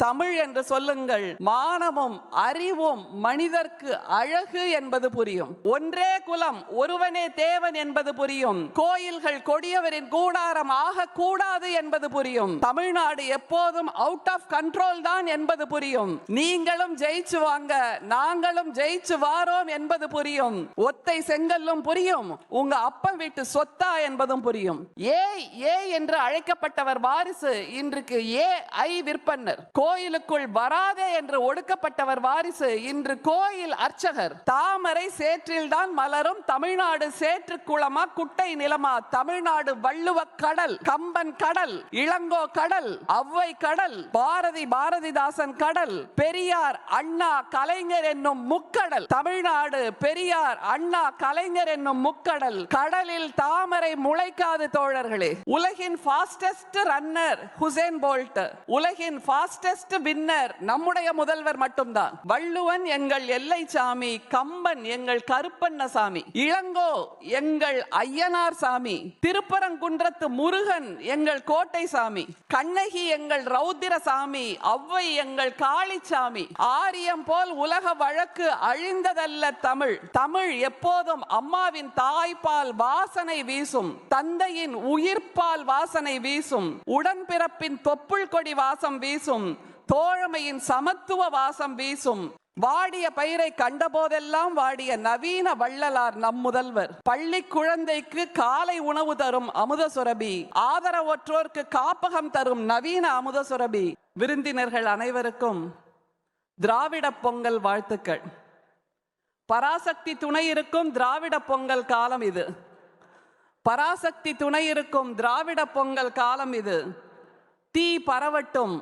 தமிழ் என்று சொல்லுங்கள். மானமும் அறிவும் மனிதர்க்கு அழகு என்பது புரியும். ஒன்றே குலம் ஒருவனே தேவன் என்பது புரியும். கோயில்கள் கொடியவரின் கூடாரம் ஆகக்கூடாது என்பது புரியும். தமிழ்நாடு எப்போதும் அவுட் ஆஃப் கண்ட்ரோல் தான் என்பது புரியும். நீங்களும் ஜெயிச்சு வாங்க, நாங்களும் ஜெயிச்சு வாரோம் என்பது புரியும். ஒத்தை செங்கல்லும் புரியும். உங்க அப்பன் வீட்டு சொத்தா என்பதும் புரியும். ஏ என்று அழைக்கப்பட்டவர் வாரிசு இன்றைக்கு ஏஐ விற்பனர். கோயிலுக்குள் வராதே என்று ஒடுக்கப்பட்டவர் வாரிசு இன்று கோயில் அர்ச்சகர். தாமரை சேற்றில் தான் மலரும். தமிழ்நாடு சேற்று குளமா குட்டை நிலமா? தமிழ்நாடு வள்ளுவ கடல், கம்பன் கடல், இளங்கோ கடல், ஔவை கடல், பாரதிதாசன் கடல், பெரியார் அண்ணா கலைஞர் என்னும் முக்கடல். தமிழ்நாடு பெரியார் அண்ணா கலைஞர் என்னும் முக்கடல். கடலில் தாமரை முளைக்காது தோழர்களே. உலகின் ஃபாஸ்டஸ்ட் ரன்னர் ஹுசேன் போல்ட், உலகின் ஃபாஸ்டஸ்ட் வின்னர் நம்முடைய முதல்வர் மட்டும்தான். வள்ளுவன் எங்கள் எல்லை சாமி, கம்பன் எங்கள் கருப்பண்ணசாமி, இளங்கோ எங்கள் ஐயனார் சாமி, திருப்பரங்குன்றத்து முருகன் எங்கள் கோட்டை சாமி, கண்ணகி எங்கள் ரௌத்திர சாமி, ஔவை எங்கள் காளிச்சாமி. ஆரியம் போல் உலக வழக்கு அழிந்ததல்ல தமிழ். தமிழ் எப்போதும் அம்மாவின் தாய்ப்பால் வாசனை வீசும், தந்தையின் உயிர்ப்பால் வாசனை வீசும், உடன்பிறப்பின் தொப்புள் கொடி வாசம் வீசும், தோழமையின் சமத்துவ வாசம் வீசும். வாடிய பயிரை கண்டபோதெல்லாம் வாடிய நவீன வள்ளலார் நம் முதல்வர். பள்ளி குழந்தைக்கு காலை உணவு தரும் அமுத சுரபி, ஆதரவற்றோர்க்கு காப்பகம் தரும் நவீன அமுத சுரபி. விருந்தினர்கள் அனைவருக்கும் திராவிட பொங்கல் வாழ்த்துக்கள். பராசக்தி துணை இருக்கும் திராவிட பொங்கல் காலம் இது. பராசக்தி துணை இருக்கும் திராவிட பொங்கல் காலம் இது. தீ பரவட்டும்,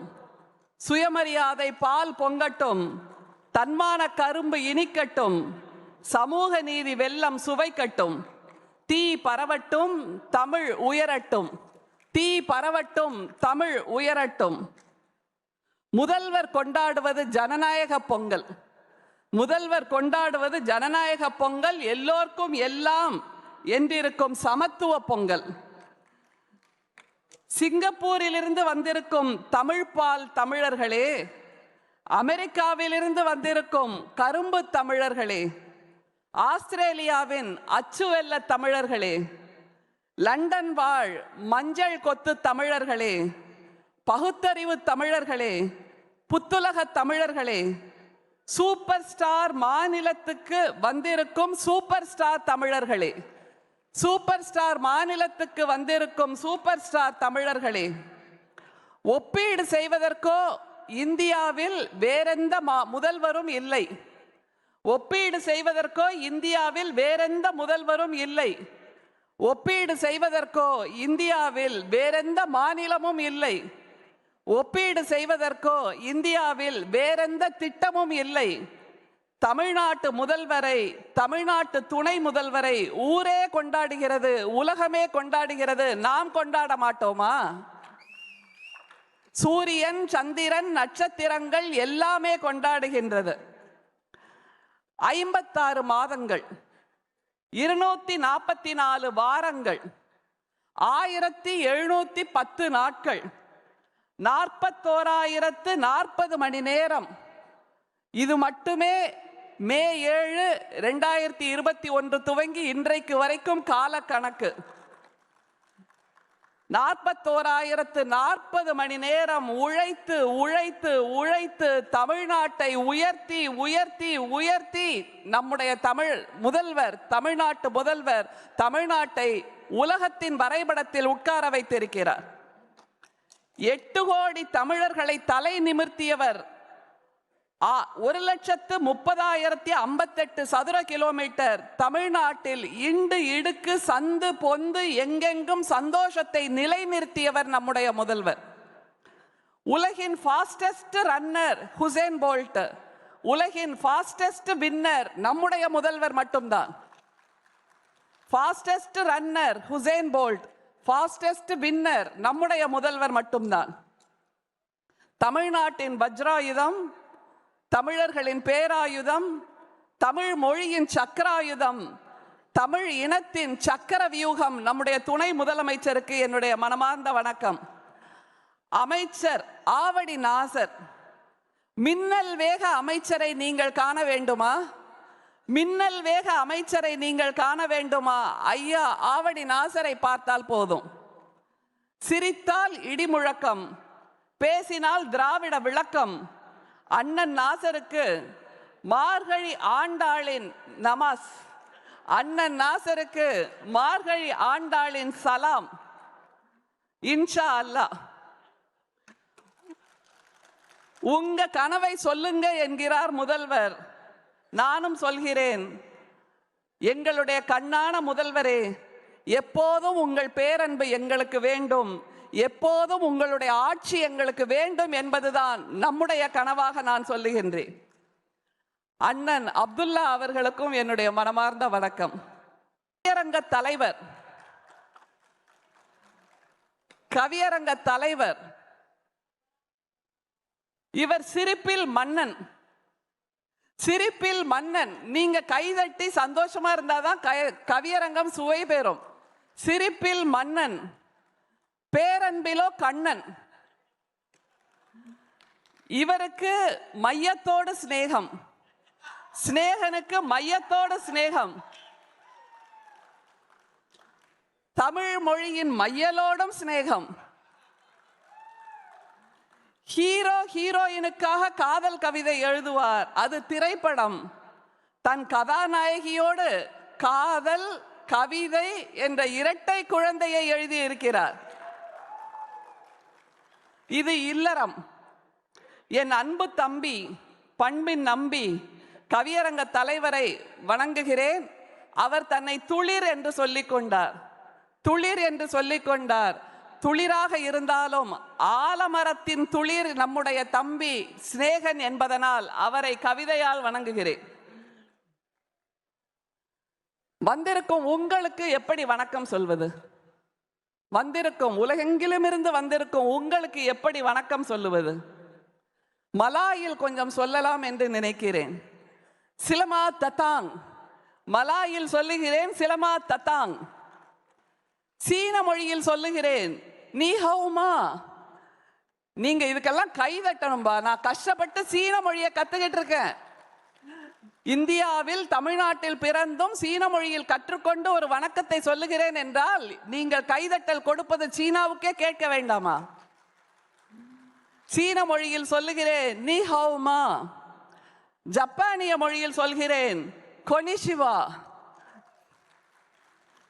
சுயமரியாதை பால் பொங்கட்டும், தன்மான கரும்பு இனிக்கட்டும், சமூக நீதி வெல்லம் சுவைக்கட்டும். தீ பரவட்டும், தமிழ் உயரட்டும். தீ பரவட்டும், தமிழ் உயரட்டும். முதல்வர் கொண்டாடுவது ஜனநாயக பொங்கல். முதல்வர் கொண்டாடுவது ஜனநாயக பொங்கல். எல்லோருக்கும் எல்லாம் என்றிருக்கும் சமத்துவ பொங்கல். சிங்கப்பூரிலிருந்து வந்திருக்கும் தமிழ்பால் தமிழர்களே, அமெரிக்காவிலிருந்து வந்திருக்கும் கரும்பு தமிழர்களே, ஆஸ்திரேலியாவின் அச்சுவெல்ல தமிழர்களே, லண்டன் வாழ் மஞ்சள் கொத்து தமிழர்களே, பகுத்தறிவு தமிழர்களே, புத்துலக தமிழர்களே, சூப்பர் ஸ்டார் மாநிலத்துக்கு வந்திருக்கும் சூப்பர் ஸ்டார் தமிழர்களே, சூப்பர் ஸ்டார் மாநிலத்துக்கு வந்திருக்கும் சூப்பர் ஸ்டார் தமிழர்களே, ஒப்பீடு செய்வதற்கோ இந்தியாவில் வேறெந்த முதல்வரும் இல்லை. ஒப்பீடு செய்வதற்கோ இந்தியாவில் வேறெந்த முதல்வரும் இல்லை. ஒப்பீடு செய்வதற்கோ இந்தியாவில் வேறெந்த மாநிலமும் இல்லை. ஒப்பீடு செய்வதற்கோ இந்தியாவில் வேறெந்த திட்டமும் இல்லை. தமிழ்நாட்டு முதல்வரை, தமிழ்நாட்டு துணை முதல்வரை ஊரே கொண்டாடுகிறது, உலகமே கொண்டாடுகிறது. நாம் கொண்டாட மாட்டோமா? சூரியன், சந்திரன், நட்சத்திரங்கள் எல்லாமே கொண்டாடுகின்றது. 56 மாதங்கள், 244 வாரங்கள், 1710 நாட்கள், 41,040 மணி நேரம். இது மட்டுமே மே 7, 2021 துவங்கி இன்றைக்கு வரைக்கும் கால கணக்கு. 41,040 மணி நேரம் உழைத்து உழைத்து உழைத்து தமிழ்நாட்டை உயர்த்தி உயர்த்தி உயர்த்தி நம்முடைய தமிழ் முதல்வர், தமிழ்நாட்டு முதல்வர் தமிழ்நாட்டை உலகத்தின் வரைபடத்தில் உட்கார வைத்திருக்கிறார். 8 கோடி தமிழர்களை தலை நிமிர்த்தியவர். 1,30,058 சதுர கிலோமீட்டர் தமிழ்நாட்டில் இண்டு இடுக்கு சந்து பொந்து எங்கெங்கும் சந்தோஷத்தை நிலைநிறுத்தியவர் நம்முடைய முதல்வர். உலகின் ஃபாஸ்டஸ்ட் ரன்னர் ஹுசேன் போல்ட், உலகின் ஃபாஸ்டஸ்ட் வின்னர் நம்முடைய முதல்வர் மட்டும்தான். Fastest runner Usain Bolt, fastest winner நம்முடைய முதல்வர் மட்டும்தான். தமிழ்நாட்டின் வஜ்ராயுதம், தமிழர்களின் பேராயுதம், தமிழ் மொழியின் சக்கராயுதம், தமிழ் இனத்தின் சக்கர வியூகம் நம்முடைய துணை முதலமைச்சருக்கு என்னுடைய மனமார்ந்த வணக்கம். அமைச்சர் ஆவடி நாசர், மின்னல் வேக அமைச்சரை நீங்கள் காண வேண்டுமா? மின்னல் வேக அமைச்சரை நீங்கள் காண வேண்டுமா? ஐயா ஆவடி நாசரை பார்த்தால் போதும். சிரித்தால் இடிமுழக்கம், பேசினால் திராவிட விளக்கம். அண்ணன் நாசருக்கு மார்கழி ஆண்டாளின் நமாஸ், அண்ணன் நாசருக்கு மார்கழி ஆண்டாளின் சலாம். இன்ஷா அல்லாஹ். உங்க கனவை சொல்லுங்க என்கிறார் முதல்வர். நானும் சொல்கிறேன், எங்களுடைய கண்ணான முதல்வரே, எப்போதும் உங்கள் பேரன்பு எங்களுக்கு வேண்டும், எப்போதும் உங்களுடைய ஆட்சி எங்களுக்கு வேண்டும் என்பதுதான் நம்முடைய கனவாக நான் சொல்லுகின்றேன். அண்ணன் அப்துல்லா அவர்களுக்கும் என்னுடைய மனமார்ந்த வணக்கம். கவியரங்க தலைவர், கவியரங்க தலைவர் இவர் சிரிப்பில் மன்னன், சிரிப்பில் மன்னன். நீங்க கைதட்டி சந்தோஷமா இருந்தாதான் கவியரங்கம் சுவை பெறும். சிரிப்பில் மன்னன், பேரன்பிலோ கண்ணன். இவருக்கு மையத்தோடு சிநேகம், சிநேகனுக்கு மையத்தோடு சிநேகம். தமிழ் மொழியின் மையலோடும் சிநேகம். ஹீரோ ஹீரோயினுக்காக காதல் கவிதை எழுதுவார், அது திரைப்படம். தன் கதாநாயகியோடு காதல் கவிதை என்ற இரட்டை குழந்தையை எழுதி இருக்கிறார். இது இல்லறம். என் அன்பு தம்பி, பண்பின் நம்பி, கவியரங்க தலைவரை வணங்குகிறேன். அவர் தன்னை துளிர் என்று சொல்லிக் கொண்டார், துளிர் என்று சொல்லிக் கொண்டார். துளிராக இருந்தாலும் ஆலமரத்தின் துளிர் நம்முடைய தம்பி சிநேகன் என்பதனால் அவரை கவிதையால் வணங்குகிறேன். வந்திருக்கும் உங்களுக்கு எப்படி வணக்கம் சொல்வது? வந்திருக்கும் உலகெங்கிலும் இருந்து வந்திருக்கும் உங்களுக்கு எப்படி வணக்கம் சொல்லுவது? மலாயில் கொஞ்சம் சொல்லலாம் என்று நினைக்கிறேன். சிலமா தத்தாங், மலாயில் சொல்லுகிறேன் சிலமா தத்தாங். சீன மொழியில் சொல்லுகிறேன் நீ ஹவுமா. நீங்க இதுக்கெல்லாம் கை தட்டணும்பா. நான் கஷ்டப்பட்டு சீன மொழியை கத்துக்கிட்டு இருக்கேன். இந்தியாவில் தமிழ்நாட்டில் பிறந்தும் சீன மொழியில் கற்றுக்கொண்டு ஒரு வணக்கத்தை சொல்லுகிறேன் என்றால் நீங்கள் கைதட்டல் கொடுப்பது சீனாவுக்கே கேட்க வேண்டாமா? சீன மொழியில் சொல்லுகிறேன் நீ ஹவுமா. ஜப்பானிய மொழியில் சொல்கிறேன் கொனிஷிவா.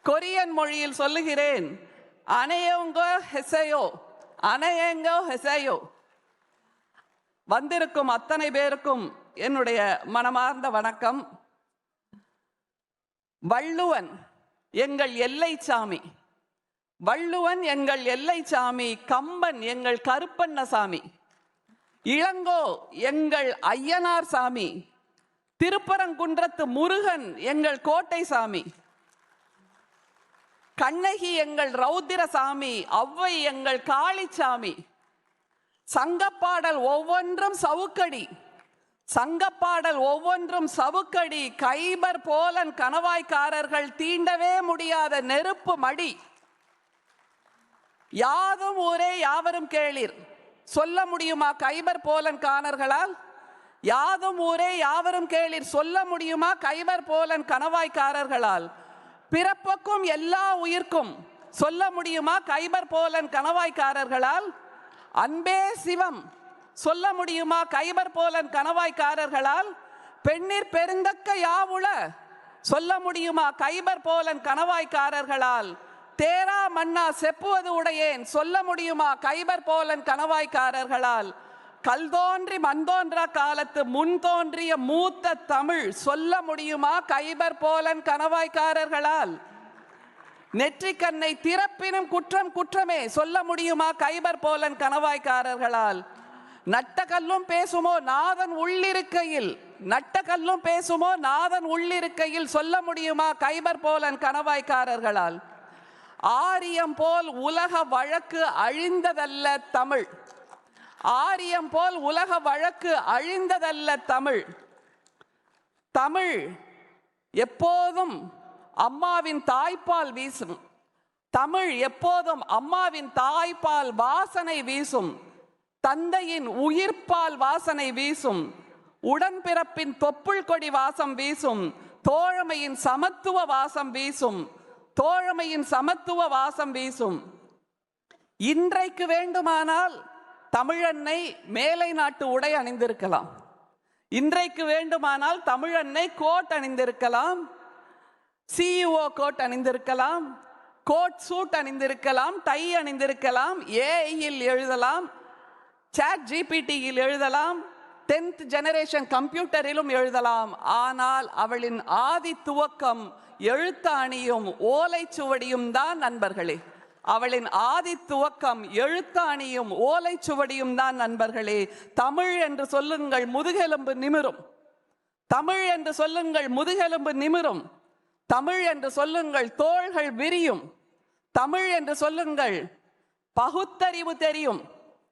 கொரியன் மொழியில் சொல்லுகிறேன் அனையோங்கோ ஹெசையோ, அனையங்கோ ஹெசையோ. வந்திருக்கும் அத்தனை பேருக்கும் என்னுடைய மனமார்ந்த வணக்கம். வள்ளுவன் எங்கள் எல்லை சாமி, வள்ளுவன் எங்கள் எல்லை சாமி. கம்பன் எங்கள் கருப்பண்ணசாமி, இளங்கோ எங்கள் ஐயனார் சாமி, திருப்பரங்குன்றத்து முருகன் எங்கள் கோட்டை சாமி, கண்ணகி எங்கள் ரௌத்திர சாமி, ஔவை எங்கள் காளிச்சாமி. சங்கப்பாடல் ஒவ்வொன்றும் சவுக்கடி, சங்கப்பாடல் ஒவ்வொன்றும் சவுக்கடி. கைபர் போலன் கணவாய்க்காரர்கள் தீண்டவே முடியாத நெருப்பு மடி. யாதும் ஊரே யாவரும் கேளீர், சொல்ல முடியுமா கைபர் போலன் காணர்களால்? யாதும் ஊரே யாவரும் கேளீர், சொல்ல முடியுமா கைபர் போலன் கணவாய்க்காரர்களால்? பிறப்புக்கும் எல்லா உயிர்க்கும் சொல்ல முடியுமா கைபர் போலன் கணவாய்க்காரர்களால்? அன்பே சிவம் சொல்ல முடியுமா கைபர் போலன் கணவாய்க்காரர்களால்? பெண்ணிற் பெருந்தக்க யாவுள சொல்ல முடியுமா கைபர் போலன் கணவாய்க்காரர்களால்? தேரா மன்னா செப்புவது உடையேன் சொல்ல முடியுமா கைபர் போலன் கணவாய்க்காரர்களால்? கல் தோன்றி மண் தோன்றா காலத்து முன் தோன்றிய மூத்த தமிழ் சொல்ல முடியுமா கைபர் போலன் கணவாய்க்காரர்களால்? நெற்றிக்கண்ணை திறப்பினும் குற்றம் குற்றமே சொல்ல முடியுமா கைபர் போலன் கணவாய்க்காரர்களால்? நட்ட கல்லும் பேசுமோ நாதன் உள்ளிருக்கையில், நட்ட கல்லும் பேசுமோ நாதன் உள்ளிருக்கையில் சொல்ல முடியுமா கைபர் போலன் கணவாய்க்காரர்களால்? ஆரியம் போல் உலக வழக்கு அழிந்ததல்ல தமிழ், ஆரியம் போல் உலக வழக்கு அழிந்ததல்ல தமிழ். தமிழ் எப்போதும் அம்மாவின் தாய்ப்பால் வீசும், தமிழ் எப்போதும் அம்மாவின் தாய்ப்பால் வாசனை வீசும். தந்தையின் உயிர்ப்பால் வாசனை வீசும், உடன்பிறப்பின் தொப்புள் கொடி வாசம் வீசும், தோழமையின் சமத்துவ வாசம் வீசும், தோழமையின் சமத்துவ வாசம் வீசும். இன்றைக்கு வேண்டுமானால் தமிழன்னை மேலை நாட்டு உடை அணிந்திருக்கலாம், இன்றைக்கு வேண்டுமானால் தமிழன்னை கோட் அணிந்திருக்கலாம், சிஇஓ கோட் அணிந்திருக்கலாம், கோட் சூட் அணிந்திருக்கலாம், டை அணிந்திருக்கலாம், ஏஐயில் எழுதலாம், சாட் ஜிபிடியில் எழுதலாம், 10th ஜெனரேஷன் கம்ப்யூட்டரிலும் எழுதலாம். ஆனால் அவளின் ஆதி துவக்கம் எழுத்தாணியும் ஓலைச்சுவடியும் தான் நண்பர்களே. அவளின் ஆதி துவக்கம் எழுத்தாணியும் ஓலைச்சுவடியும் தான் நண்பர்களே. தமிழ் என்று சொல்லுங்கள் முதுகெலும்பு நிமிரும், தமிழ் என்று சொல்லுங்கள் முதுகெலும்பு நிமிரும், தமிழ் என்று சொல்லுங்கள் தோள்கள் விரியும், தமிழ் என்று சொல்லுங்கள் பகுத்தறிவு தெரியும்,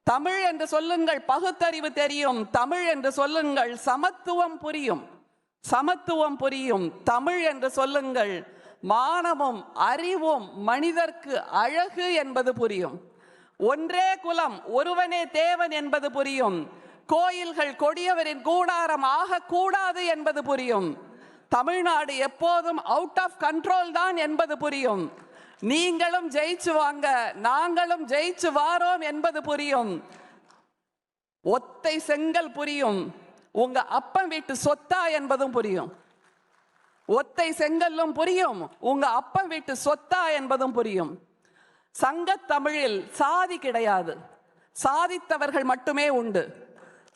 தமிழ் என்று சொல்லுங்கள் பகுத்தறிவு தெரியும், தமிழ் என்று சொல்லுங்கள் சமத்துவம் புரியும், சமத்துவம் புரியும், தமிழ் என்று சொல்லுங்கள் மானமும் அறிவும் மனிதர்க்கு அழகு என்பது புரியும், ஒன்றே குலம் ஒருவனே தேவன் என்பது புரியும், கோயில்கள் கொடியவரின் கூடாரம் ஆகக்கூடாது என்பது புரியும், தமிழ்நாடு எப்போதும் அவுட் ஆஃப் கண்ட்ரோல் தான் என்பது புரியும், நீங்களும் ஜெயிச்சு வாங்க நாங்களும் ஜெயிச்சு வாரோம் என்பது புரியும், ஒத்தை செங்கல் புரியும், உங்க அப்பன் வீட்டு சொத்தா என்பதும் புரியும், ஒத்தை செங்கல்லும் புரியும், உங்க அப்பன் வீட்டு சொத்தா என்பதும் புரியும். சங்கத் தமிழில் சாதி கிடையாது, சாதித்தவர்கள் மட்டுமே உண்டு.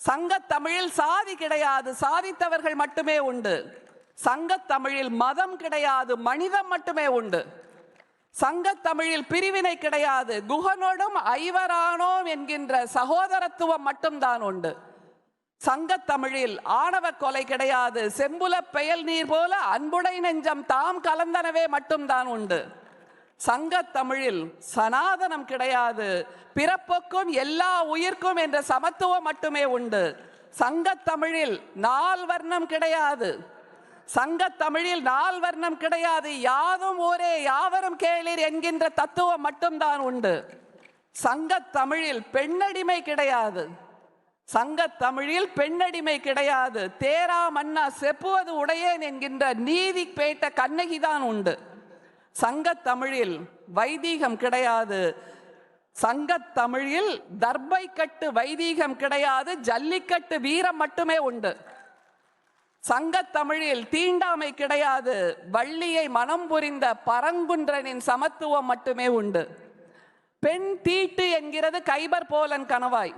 சங்கத் தமிழில் சாதி கிடையாது, சாதித்தவர்கள் மட்டுமே உண்டு. சங்கத் தமிழில் மதம் கிடையாது, மனிதம் மட்டுமே உண்டு. சங்கத் தமிழில் பிரிவினை கிடையாது, குகனோடும் ஐவரானோம் என்கின்ற சகோதரத்துவம் மட்டும்தான் உண்டு. சங்கத் தமிழில் ஆணவ கொலை கிடையாது, செம்புல பெயல் நீர் போல அன்புடை நெஞ்சம் தாம் கலந்தனவே மட்டும்தான் உண்டு. சங்கத் தமிழில் சனாதனம் கிடையாது, பிறப்புக்கும் எல்லா உயிர்க்கும் என்ற சமத்துவம் மட்டுமே உண்டு. சங்கத் தமிழில் நால் வர்ணம் கிடையாது, சங்கத் தமிழில் நால் வர்ணம் கிடையாது, யாதும் ஒரே யாவரும் கேளீர் என்கின்ற தத்துவம் மட்டும்தான் உண்டு. சங்கத் தமிழில் பெண்ணடிமை கிடையாது, சங்கத் தமிழில் பெண்ணடிமை கிடையாது, தேரா மன்னா செப்புவது உடையேன் என்கின்ற நீதி பேட்ட கண்ணகிதான் உண்டு. சங்கத் தமிழில் வைதீகம் கிடையாது, சங்கத் தமிழில் தர்பை கட்டு வைதீகம் கிடையாது, ஜல்லிக்கட்டு வீரம் மட்டுமே உண்டு. சங்கத் தமிழில் தீண்டாமை கிடையாது, வள்ளியை மனம் புரிந்த பரங்குன்றனின் சமத்துவம் மட்டுமே உண்டு. பெண் தீட்டு என்கிறது கைபர் போலன் கணவாய்,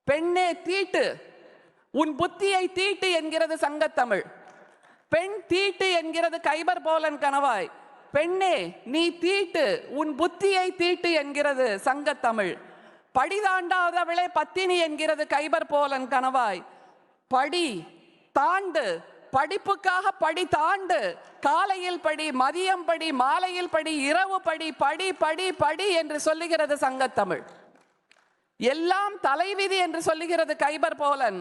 பெண்ணே தீட்டு உன் புத்தியை தீட்டு என்கிறது சங்கத்தமிழ். பெண் தீட்டு என்கிறது கைபர் போலன் கணவாய், பெண்ணே நீ தீட்டு உன் புத்தியை தீட்டு என்கிறது சங்கத்தமிழ். படி தாண்டாதவளே பத்தினி என்கிறது கைபர் போலன் கணவாய். படி தாண்டு, படிப்புக்காக படி தாண்டு, காலையில் படி, மதியம் படி, மாலையில் படி, இரவு படி, படி படி படி என்று சொல்லுகிறது சங்கத்தமிழ். எல்லாம் தலைவிதி என்று சொல்லுகிறது கைபர் போலன்.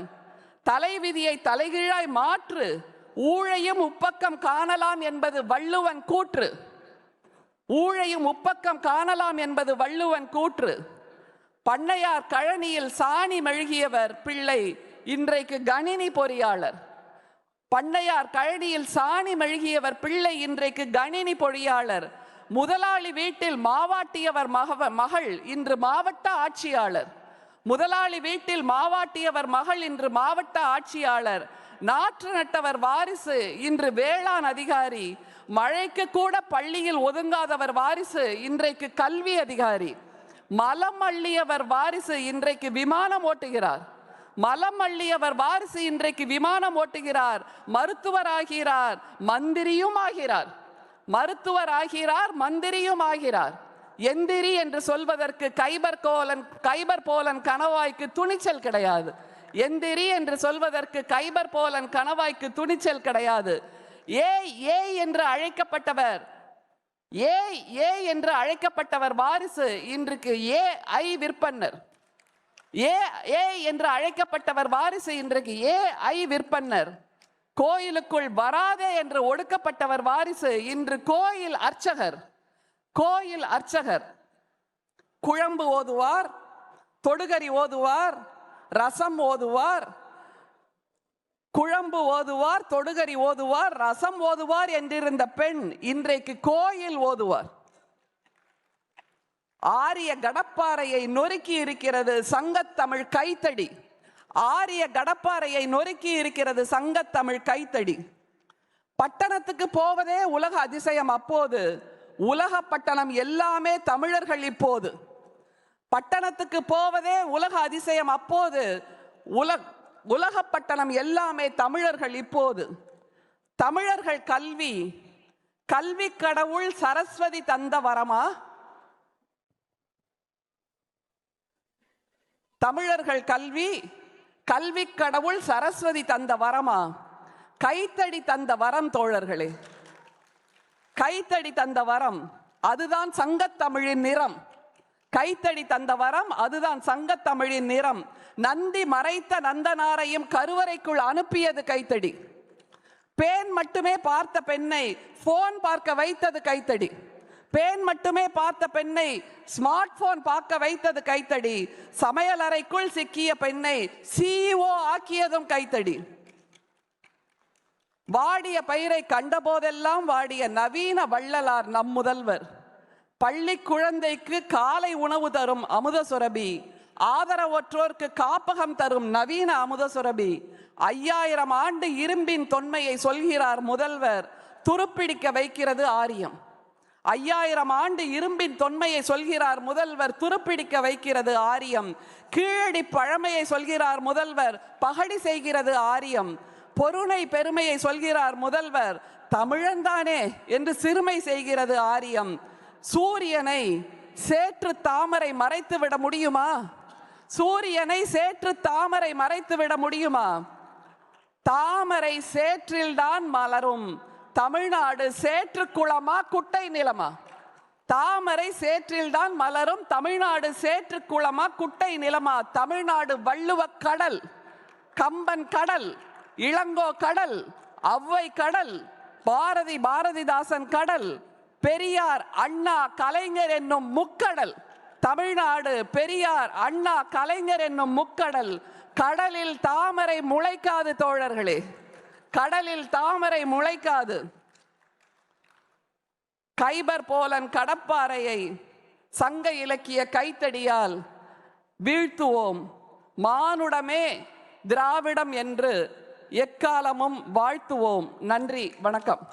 தலைவிதியை தலைகீழாய் மாற்று, ஊழையும் உப்பக்கம் காணலாம் என்பது வள்ளுவன் கூற்று, ஊழையும் உப்பக்கம் காணலாம் என்பது வள்ளுவன் கூற்று. பண்ணையார் கழனியில் சாணி மெழுகியவர் பிள்ளை இன்றைக்கு கணினி பொறியாளர். பண்ணையார் கழனியில் சாணி மெழுகியவர் பிள்ளை இன்றைக்கு கணினி பொறியாளர். முதலாளி வீட்டில் மாவாட்டியவர் மகள் இன்று மாவட்ட ஆட்சியாளர். முதலாளி வீட்டில் மாவாட்டியவர் மகள் இன்று மாவட்ட ஆட்சியாளர். நாற்று நட்டவர் வாரிசு இன்று வேளாண் அதிகாரி. மழைக்கு கூட பள்ளியில் ஒதுங்காதவர் வாரிசு இன்றைக்கு கல்வி அதிகாரி. மலம் அள்ளியவர் வாரிசு இன்றைக்கு விமானம் ஓட்டுகிறார். மலம் அள்ளியவர் வாரிசு இன்றைக்கு விமானம் ஓட்டுகிறார். மருத்துவர் ஆகிறார், மந்திரியும் ஆகிறார். மருத்துவர் ஆகிறார், மந்திரியும் ஆகிறார். எந்திரி என்று சொல்வதற்கு கைபர் போலன் கணவாய்க்கு துணிச்சல் கிடையாது. எந்திரி என்று சொல்வதற்கு கைபர் போலன் கணவாய்க்கு துணிச்சல் கிடையாது. ஏய் என்று அழைக்கப்பட்டவர், ஏய் என்று அழைக்கப்பட்டவர் வாரிசு இன்றைக்கு ஏஐ விற்பன்னர். ஏய் என்று அழைக்கப்பட்டவர் வாரிசு இன்றைக்கு ஏஐ விற்பன்னர். கோயிலுக்குள் வராதே என்று ஒடுக்கப்பட்டவர் வாரிசு இன்று கோயில் அர்ச்சகர். கோயில் அர்ச்சகர் குழம்பு ஓதுவார், தொடுகறி ஓதுவார், ரசம் ஓதுவார், குழம்பு ஓதுவார், தொடுகறி ஓதுவார், ரசம் ஓதுவார் என்றிருந்த பெண் இன்றைக்கு கோயில் ஓதுவார். ஆரிய கடப்பாறையை நொறுக்கி இருக்கிறது சங்கத்தமிழ் கைத்தடி. ஆரிய கடப்பாறையை நொறுக்கி இருக்கிறது சங்கத்தமிழ் கைத்தடி. பட்டணத்துக்கு போவதே உலக அதிசயம் அப்போது. உலக பட்டணம் எல்லாமே தமிழர்கள் இப்போது. பட்டணத்துக்கு போவதே உலக அதிசயம் அப்போது. உலக பட்டணம் எல்லாமே தமிழர்கள் இப்போது. தமிழர்கள் கல்வி, கல்வி கடவுள் சரஸ்வதி தந்த வரமா? தமிழர்கள் கல்வி, கல்வி கடவுள் சரஸ்வதி தந்த வரமா? கைத்தடி தந்த வரம் தோழர்களே, கைத்தடி தந்த வரம். அதுதான் சங்கத்தமிழின் நிறம். கைத்தடி தந்த வரம், அதுதான் சங்கத்தமிழின் நிறம். நந்தி மறைத்த நந்தனாரையும் கருவறைக்குள் அனுப்பியது கைத்தடி. பேன் மட்டுமே பார்த்த பெண்ணை போன் பார்க்க வைத்தது கைத்தடி. பேன் மட்டுமே பார்த்த பெண்ணை ஸ்மார்ட் போன் பார்க்க வைத்தது கைத்தடி. சமையலறைக்குள் சிக்கிய பெண்ணை CEO ஆக்கியதும் கைத்தடி. வாடிய பயிரை கண்டபோதெல்லாம் வாடிய நவீன வள்ளலார் நம் முதல்வர். பள்ளி குழந்தைக்கு காலை உணவு தரும் அமுத சுரபி, ஆதரவற்றோர்க்கு காப்பகம் தரும் நவீன அமுத சுரபி. 5000 ஆண்டு இரும்பின் தொன்மையை சொல்கிறார் முதல்வர், துருப்பிடிக்க வைக்கிறது ஆரியம். 5000 ஆண்டு இரும்பின் தொன்மையை சொல்கிறார் முதல்வர், துருப்பிடிக்க வைக்கிறது ஆரியம். கீழடி பழமையை சொல்கிறார் முதல்வர், பகடி செய்கிறது ஆரியம். பொருணை பெருமையை சொல்கிறார் முதல்வர், தமிழன்தானே என்று சிறுமை செய்கிறது ஆரியம். சூரியனை சேற்று தாமரை மறைத்து விட முடியுமா? சூரியனை சேற்று தாமரை மறைத்து விட முடியுமா? தாமரை சேற்றில்தான் மலரும், தமிழ்நாடு சேற்று குளமா குட்டை நிலமா? தாமரை சேற்றில்தான் மலரும், தமிழ்நாடு சேற்று குளமா குட்டை நிலமா? தமிழ்நாடு வள்ளுவ கடல், கம்பன் கடல், இளங்கோ கடல், ஔவை கடல், பாரதிதாசன் கடல், பெரியார் அண்ணா கலைஞர் என்னும் முக்கடல். தமிழ்நாடு பெரியார் அண்ணா கலைஞர் என்னும் முக்கடல். கடலில் தாமரை முளைக்காது தோழர்களே, கடலில் தாமரை முளைக்காது. கைபர் போலன் கடப்பாறையை சங்க இலக்கிய கைத்தடியால் வீழ்த்துவோம். மானுடமே திராவிடம் என்று எக்காலமும் வாழ்த்துவோம். நன்றி, வணக்கம்.